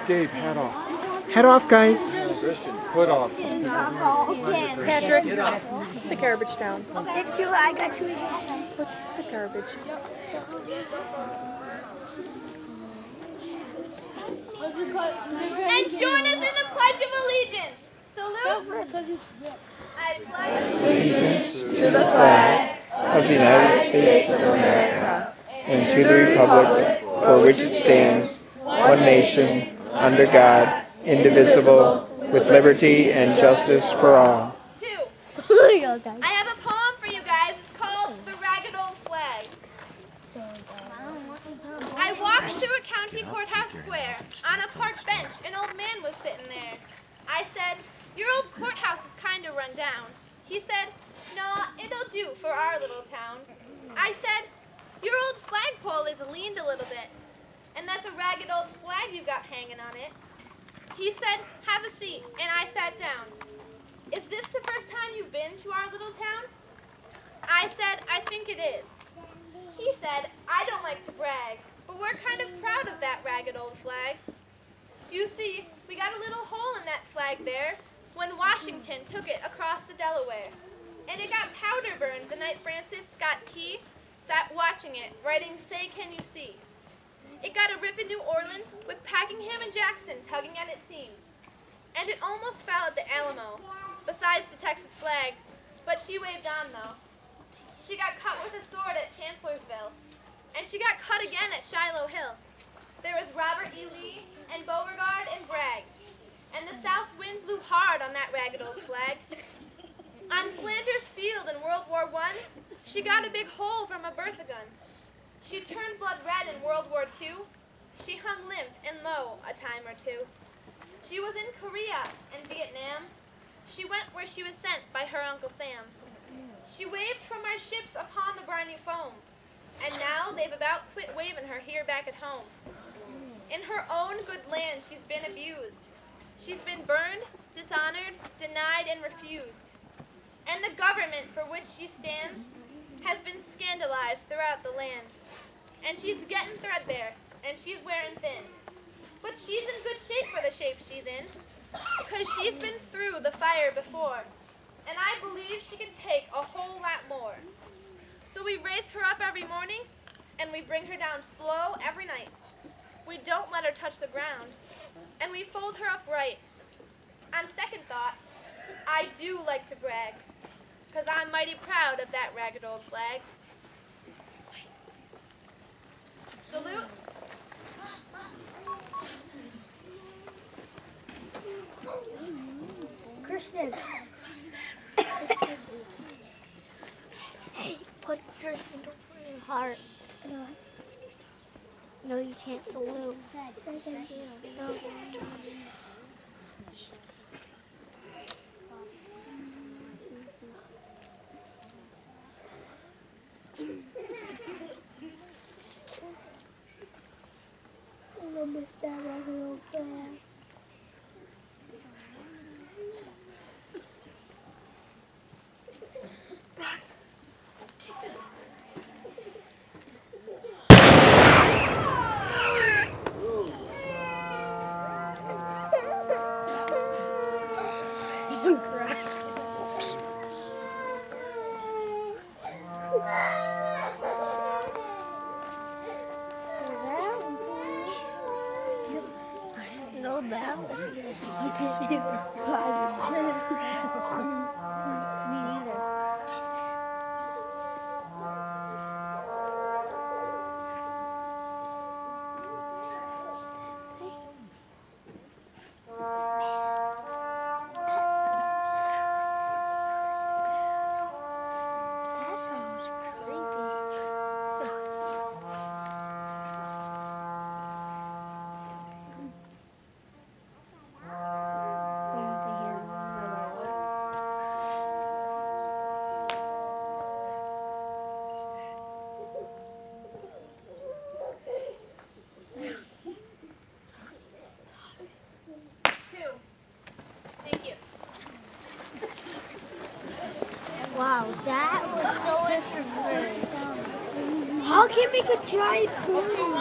Dave, hat off. Head off, guys. Christian, foot off. Patrick, put the garbage down. Okay, I got two. Put the garbage. And join us in the Pledge of Allegiance. Salute. I pledge Allegiance to the flag of the United States of America and to the republic for which it stands, one nation, under God, indivisible, with liberty and justice for all. I have a poem for you guys. It's called The Ragged Old Flag. I walked through a county courthouse square. On a park bench, an old man was sitting there. I said, "Your old courthouse is kind of run down." He said, "No, it'll do for our little town." I said, "Your old flagpole is leaned a little bit, and that's a ragged old flag you've got hanging on it." He said, "Have a seat," and I sat down. "Is this the first time you've been to our little town?" I said, "I think it is." He said, "I don't like to brag, but we're kind of proud of that ragged old flag. You see, we got a little hole in that flag there when Washington took it across the Delaware. And it got powder burned the night Francis Scott Key sat watching it, writing, 'Say, can you see?' It got a rip in New Orleans with Packenham and Jackson tugging at its seams. And it almost fell at the Alamo, besides the Texas flag, but she waved on though. She got cut with a sword at Chancellorsville, and she got cut again at Shiloh Hill. There was Robert E. Lee and Beauregard and Bragg, and the south wind blew hard on that ragged old flag. On Flanders Field in World War I, she got a big hole from a Bertha gun. She turned blood red in World War II. She hung limp and low a time or two. She was in Korea and Vietnam. She went where she was sent by her Uncle Sam. She waved from our ships upon the briny foam, and now they've about quit waving her here back at home. In her own good land she's been abused. She's been burned, dishonored, denied, and refused. And the government for which she stands has been scandalized throughout the land. And she's getting threadbare, and she's wearing thin. But she's in good shape for the shape she's in, because she's been through the fire before. And I believe she can take a whole lot more. So we raise her up every morning, and we bring her down slow every night. We don't let her touch the ground, and we fold her up right. On second thought, I do like to brag, because I'm mighty proud of that ragged old flag. Salute. Christian. Hey, put your hand over your heart. No, you can't salute. No. I'm gonna miss that real bad. No, that was me neither. Wow, that was so interesting. How can we make a giant balloon?